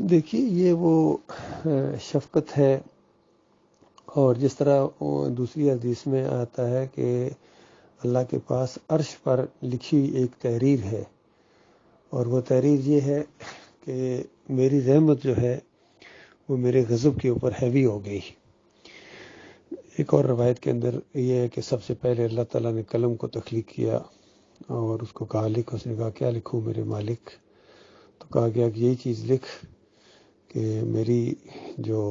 دیکھیے یہ وہ شفقت ہے، اور جس طرح دوسری حدیث میں آتا ہے کہ اللہ کے پاس عرش پر لکھی ہوئی ایک تحریر ہے، اور وہ تحریر یہ ہے کہ میری رحمت جو ہے وہ میرے غضب کے اوپر ہیوی ہو گئی۔ ایک اور روایت کے اندر یہ ہے کہ سب سے پہلے اللہ تعالیٰ نے قلم کو تخلیق کیا اور اس کو کہا لکھ۔ اس نے کہا کیا لکھوں میرے مالک؟ تو کہا گیا کہ یہی چیز لکھ کہ میری جو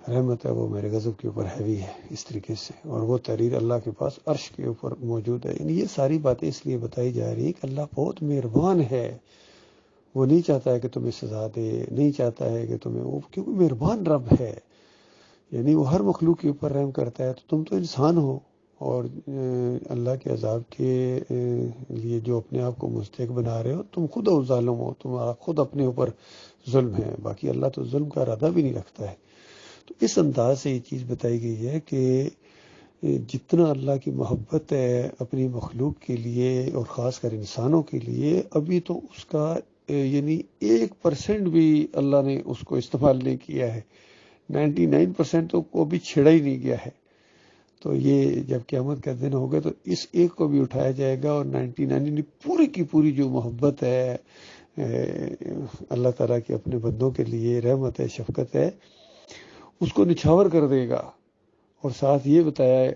رحمت ہے وہ میرے غضب کے اوپر ہیوی ہے، اس طریقے سے۔ اور وہ تحریر اللہ کے پاس عرش کے اوپر موجود ہے۔ یعنی یہ ساری باتیں اس لیے بتائی جا رہی ہیں کہ اللہ بہت مہربان ہے، وہ نہیں چاہتا ہے کہ تمہیں سزا دے، نہیں چاہتا ہے کہ تمہیں، وہ کیونکہ مہربان رب ہے، یعنی وہ ہر مخلوق کے اوپر رحم کرتا ہے۔ تو تم تو انسان ہو، اور اللہ کے عذاب کے لیے جو اپنے آپ کو مستحق بنا رہے ہو، تم خود ظالم ہو، تمہارا خود اپنے اوپر ظلم ہے، باقی اللہ تو ظلم کا ارادہ بھی نہیں رکھتا ہے۔ تو اس انداز سے یہ چیز بتائی گئی ہے کہ جتنا اللہ کی محبت ہے اپنی مخلوق کے لیے اور خاص کر انسانوں کے لیے، ابھی تو اس کا یعنی 1% بھی اللہ نے اس کو استعمال نہیں کیا ہے، 99% تو کو بھی چھڑا ہی نہیں گیا ہے۔ تو یہ جب قیامت کا دن ہوگا تو اس ایک کو بھی اٹھایا جائے گا، اور 99 پوری کی پوری جو محبت ہے اللہ تعالیٰ کی اپنے بندوں کے لیے، رحمت ہے، شفقت ہے، اس کو نچھاور کر دے گا۔ اور ساتھ یہ بتایا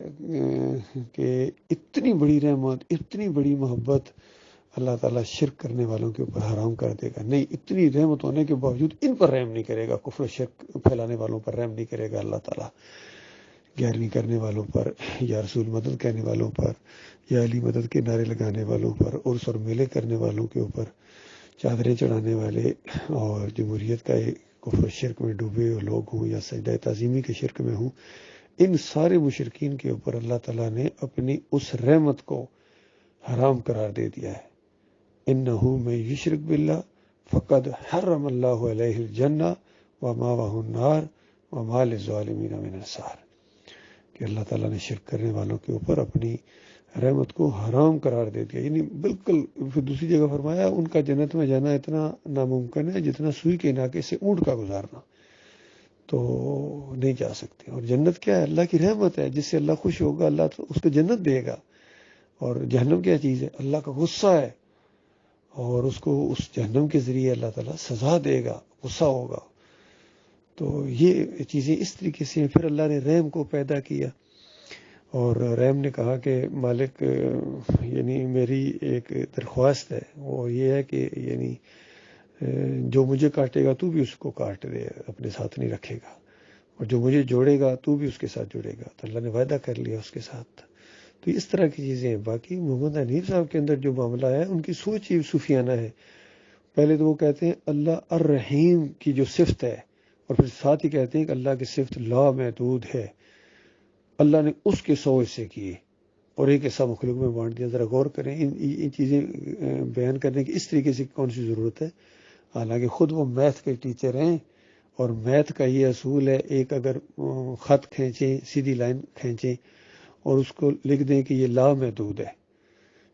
کہ اتنی بڑی رحمت، اتنی بڑی محبت اللہ تعالیٰ شرک کرنے والوں کے اوپر حرام کر دے گا۔ نہیں، اتنی رحمت ہونے کے باوجود ان پر رحم نہیں کرے گا، کفر و شرک پھیلانے والوں پر رحم نہیں کرے گا اللہ تعالیٰ، گیروی کرنے والوں پر، یا رسول مدد کہنے والوں پر، یا علی مدد کے نعرے لگانے والوں پر، عرس اور میلے کرنے والوں کے اوپر، چادریں چڑھانے والے، اور جمہوریت کا کفر و شرک میں ڈوبے ہوئے لوگ ہوں، یا سجدہ تعظیمی کے شرک میں ہوں، ان سارے مشرکین کے اوپر اللہ تعالیٰ نے اپنی اس رحمت کو حرام قرار دے دیا ہے۔ انہو من یشرک باللہ فقد حرم اللہ علیہ الجنہ ومأواہ النار وما للظالمین من انصار، کہ اللہ تعالیٰ نے شرک کرنے والوں کے اوپر اپنی رحمت کو حرام قرار دے دیا، یعنی بالکل۔ پھر دوسری جگہ فرمایا ان کا جنت میں جانا اتنا ناممکن ہے جتنا سوئی کے ناکے سے اونٹ کا گزارنا، تو نہیں جا سکتے۔ اور جنت کیا ہے؟ اللہ کی رحمت ہے، جس سے اللہ خوش ہوگا اللہ تو اس کو جنت دے گا۔ اور جہنم کیا چیز ہے؟ اللہ کا غصہ ہے، اور اس کو اس جہنم کے ذریعے اللہ تعالیٰ سزا دے گا، غصہ ہوگا۔ تو یہ چیزیں اس طریقے سے ہیں۔ پھر اللہ نے رحم کو پیدا کیا، اور رحم نے کہا کہ مالک یعنی میری ایک درخواست ہے، وہ یہ ہے کہ یعنی جو مجھے کاٹے گا تو بھی اس کو کاٹ دے، اپنے ساتھ نہیں رکھے گا، اور جو مجھے جوڑے گا تو بھی اس کے ساتھ جڑے گا۔ تو اللہ نے وعدہ کر لیا اس کے ساتھ۔ تو اس طرح کی چیزیں ہیں۔ باقی محمد حنیف صاحب کے اندر جو معاملہ ہے، ان کی سوچ ہی صوفیانہ ہے۔ پہلے تو وہ کہتے ہیں اللہ الرحیم کی جو صفت ہے، اور پھر ساتھ ہی کہتے ہیں کہ اللہ کی صفت لا محدود ہے، اللہ نے اس کے 100 حصے کیے اور ایک حصہ مخلوق میں بانٹ دیا۔ ذرا غور کریں، ان چیزیں بیان کرنے کی اس طریقے سے کون سی ضرورت ہے؟ حالانکہ خود وہ میتھ کے ٹیچر ہیں، اور میتھ کا یہ اصول ہے، ایک اگر خط کھینچیں، سیدھی لائن کھینچیں اور اس کو لکھ دیں کہ یہ لا محدود ہے،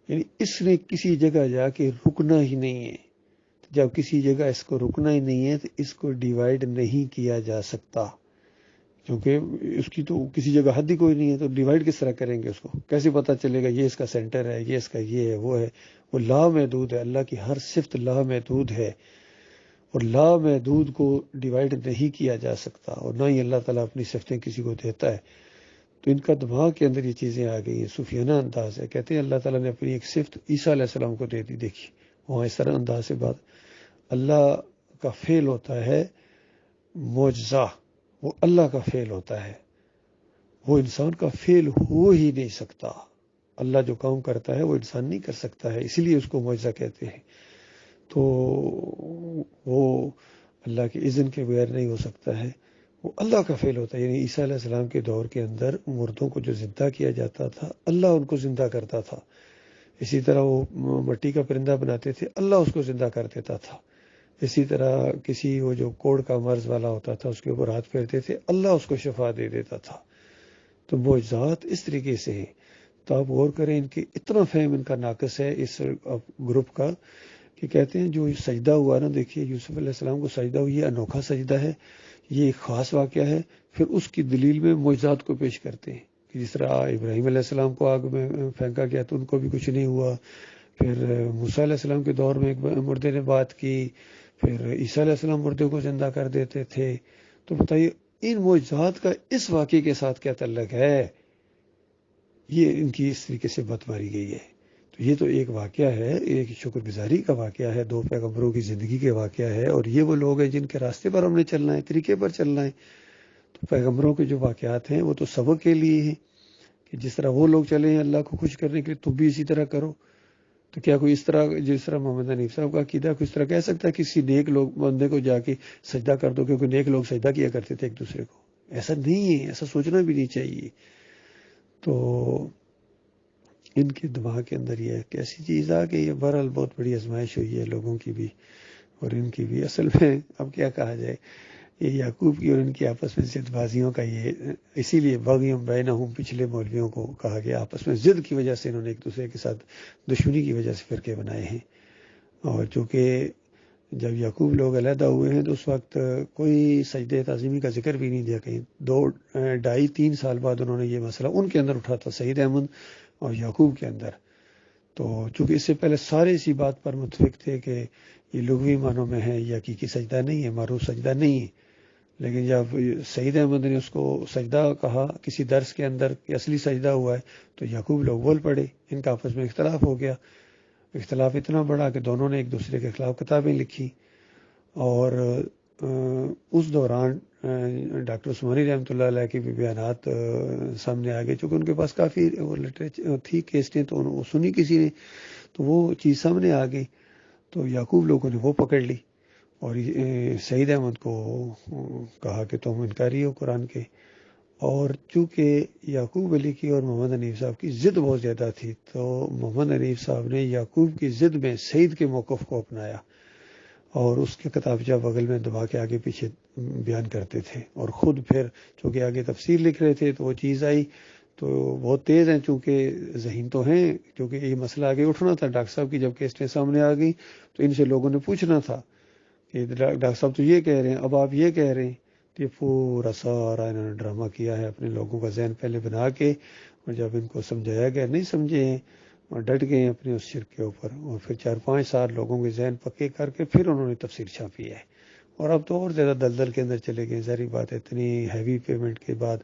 یعنی اس نے کسی جگہ جا کے رکنا ہی نہیں ہے۔ جب کسی جگہ اس کو رکنا ہی نہیں ہے تو اس کو ڈیوائیڈ نہیں کیا جا سکتا، کیونکہ اس کی تو کسی جگہ حد ہی کوئی نہیں ہے، تو ڈیوائیڈ کس طرح کریں گے؟ اس کو کیسے پتہ چلے گا یہ اس کا سینٹر ہے، یہ اس کا یہ ہے، وہ ہے؟ وہ لا محدود ہے۔ اللہ کی ہر صفت لا محدود ہے، اور لا محدود کو ڈیوائیڈ نہیں کیا جا سکتا، اور نہ ہی اللہ تعالیٰ اپنی صفتیں کسی کو دیتا ہے۔ تو ان کا دماغ کے اندر یہ چیزیں آ گئی ہیں، صوفیانہ انداز ہے۔ کہتے ہیں اللہ تعالیٰ نے اپنی ایک صفت عیسیٰ علیہ السلام کو دے دی۔ دیکھیے وہاں اس طرح انداز سے بات، اللہ کا فعل ہوتا ہے معجزہ، وہ اللہ کا فعل ہوتا ہے، وہ انسان کا فعل ہو ہی نہیں سکتا۔ اللہ جو کام کرتا ہے وہ انسان نہیں کر سکتا ہے، اسی لیے اس کو معجزہ کہتے ہیں۔ تو وہ اللہ کے اذن کے بغیر نہیں ہو سکتا ہے، وہ اللہ کا فعل ہوتا ہے۔ یعنی عیسیٰ علیہ السلام کے دور کے اندر مردوں کو جو زندہ کیا جاتا تھا، اللہ ان کو زندہ کرتا تھا۔ اسی طرح وہ مٹی کا پرندہ بناتے تھے، اللہ اس کو زندہ کر دیتا تھا۔ اسی طرح کسی وہ جو کوڑ کا مرض والا ہوتا تھا، اس کے اوپر ہاتھ پھیرتے تھے، اللہ اس کو شفا دے دیتا تھا۔ تو معجزات اس طریقے سے ہیں۔ تو آپ غور کریں، ان کی اتنا فہم ان کا ناقص ہے اس گروپ کا، کہ کہ کہتے ہیں جو سجدہ ہوا نا، دیکھیے یوسف علیہ السلام کو سجدہ ہوا، یہ انوکھا سجدہ ہے، یہ ایک خاص واقعہ ہے۔ پھر اس کی دلیل میں معجزات کو پیش کرتے ہیں کہ جس طرح ابراہیم علیہ السلام کو آگ میں پھینکا گیا تو ان کو بھی کچھ نہیں ہوا، پھر موسیٰ علیہ السلام کے دور میں ایک مردے نے بات کی، پھر عیسیٰ علیہ السلام مردے کو زندہ کر دیتے تھے۔ تو بتائیے ان معجزات کا اس واقعے کے ساتھ کیا تعلق ہے؟ یہ ان کی اس طریقے سے بات ماری گئی ہے۔ تو یہ تو ایک واقعہ ہے، ایک شکر گزاری کا واقعہ ہے، دو پیغمبروں کی زندگی کے واقعہ ہے، اور یہ وہ لوگ ہیں جن کے راستے پر ہم نے چلنا ہے، طریقے پر چلنا ہے۔ تو پیغمبروں کے جو واقعات ہیں وہ تو سبق کے لیے ہیں کہ جس طرح وہ لوگ چلے ہیں اللہ کو خوش کرنے کے لیے، تم بھی اسی طرح کرو۔ تو کیا کوئی اس طرح، جس طرح محمد حنیف صاحب کا عقیدہ ہے، کوئی اس طرح کہہ سکتا ہے کسی نیک لوگ بندے کو جا کے سجدہ کر دو، کیونکہ نیک لوگ سجدہ کیا کرتے تھے ایک دوسرے کو؟ ایسا نہیں ہے، ایسا سوچنا بھی نہیں چاہیے۔ تو ان کے دماغ کے اندر یہ کیسی چیز آ گئی ہے؟ بہرحال بہت بڑی آزمائش ہوئی ہے لوگوں کی بھی اور ان کی بھی۔ اصل میں اب کیا کہا جائے، یہ یعقوب کی اور ان کی آپس میں ضد بازیوں کا، یہ اسی لیے بغیوں بینہم پچھلے مولویوں کو کہا گیا، آپس میں ضد کی وجہ سے انہوں نے ایک دوسرے کے ساتھ دشمنی کی وجہ سے فرقے بنائے ہیں۔ اور چونکہ جب یعقوب لوگ علیحدہ ہوئے ہیں تو اس وقت کوئی سجدہ تعظیمی کا ذکر بھی نہیں دیا، کہیں 2.5-3 سال بعد انہوں نے یہ مسئلہ ان کے اندر اٹھا تھا، سعید احمد اور یعقوب کے اندر۔ تو چونکہ اس سے پہلے سارے اسی بات پر متفق تھے کہ یہ لغوی معنوں میں ہے، یہ حقیقی سجدہ نہیں ہے، معروف سجدہ نہیں ہے۔ لیکن جب سعید احمد نے اس کو سجدہ کہا کسی درس کے اندر کہ اصلی سجدہ ہوا ہے، تو یعقوب لوگ بول پڑے، ان کا آپس میں اختلاف ہو گیا۔ اختلاف اتنا بڑا کہ دونوں نے ایک دوسرے کے خلاف کتابیں لکھی، اور اس دوران ڈاکٹر عثمانی رحمۃ اللہ علیہ کے بھی بیانات سامنے آ گئے، چونکہ ان کے پاس کافی لٹریچر تھی، کیسٹیں، تو وہ سنی کسی نے، تو وہ چیز سامنے آ گئی۔ تو یعقوب لوگوں نے وہ پکڑ لی اور سعید احمد کو کہا کہ تم انکاری ہو قرآن کے۔ اور چونکہ یعقوب علی کی اور محمد حنیف صاحب کی ضد بہت زیادہ تھی، تو محمد حنیف صاحب نے یعقوب کی ضد میں سعید کے موقف کو اپنایا اور اس کے کتابچہ بغل میں دبا کے آگے پیچھے بیان کرتے تھے، اور خود پھر چونکہ آگے تفسیر لکھ رہے تھے تو وہ چیز آئی، تو بہت تیز ہیں چونکہ ذہین تو ہیں، کیونکہ یہ مسئلہ آگے اٹھنا تھا ڈاکٹر صاحب کی جب کیسٹیں سامنے آ گئی تو ان سے لوگوں نے پوچھنا تھا کہ ڈاکٹر صاحب تو یہ کہہ رہے ہیں، اب آپ یہ کہہ رہے ہیں۔ تو یہ پورا سارا انہوں نے ڈرامہ کیا ہے، اپنے لوگوں کا ذہن پہلے بنا کے، اور جب ان کو سمجھایا گیا نہیں سمجھے ہیں اور ڈٹ گئے اپنے اس شرک کے اوپر، اور پھر 4-5 سال لوگوں کے ذہن پکے کر کے پھر انہوں نے تفسیر چھاپی ہے۔ اور اب تو اور زیادہ دلدل کے اندر چلے گئے، ظاہری بات ہے، اتنی ہیوی پیمنٹ کے بعد،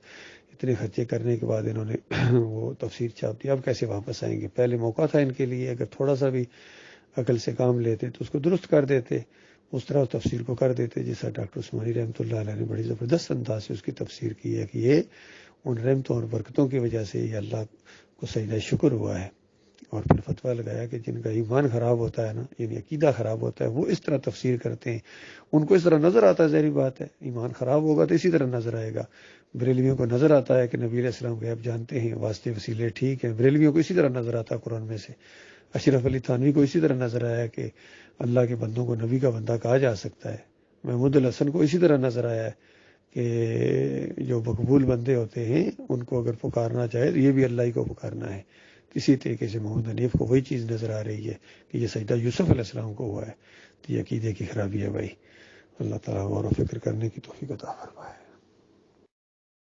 اتنے خرچے کرنے کے بعد انہوں نے وہ تفسیر چھاپ دی۔ اب کیسے واپس آئیں گے؟ پہلے موقع تھا ان کے لیے، اگر تھوڑا سا بھی عقل سے کام لیتے تو اس کو درست کر دیتے، اس طرح تفسیر کو کر دیتے جیسا ڈاکٹر عثمانی رحمۃ اللہ علیہ نے بڑی زبردست انداز سے اس کی تفسیر کی ہے کہ یہ ان رحمتوں اور برکتوں کی وجہ سے یہ اللہ کو سجدہ شکر ہوا ہے۔ اور پھر فتویٰ لگایا کہ جن کا ایمان خراب ہوتا ہے نا، یعنی عقیدہ خراب ہوتا ہے، وہ اس طرح تفسیر کرتے ہیں، ان کو اس طرح نظر آتا ہے، ظاہری بات ہے، ایمان خراب ہوگا تو اسی طرح نظر آئے گا۔ بریلویوں کو نظر آتا ہے کہ نبی علیہ السلام غیب جانتے ہیں، واسطے وسیلے ٹھیک ہیں، بریلویوں کو اسی طرح نظر آتا ہے قرآن میں سے۔ اشرف علی تھانوی کو اسی طرح نظر آیا کہ اللہ کے بندوں کو نبی کا بندہ کہا جا سکتا ہے۔ محمود الحسن کو اسی طرح نظر آیا ہے کہ جو مقبول بندے ہوتے ہیں ان کو اگر پکارنا چاہے تو یہ بھی اللہ ہی کو پکارنا ہے۔ اسی طریقے سے محمد حنیف کو وہی چیز نظر آ رہی ہے کہ یہ سجدہ یوسف علیہ السلام کو ہوا ہے، تو یہ عقیدے کی خرابی ہے بھائی۔ اللہ تعالیٰ غور و فکر کرنے کی توفیق عطا فرمائے۔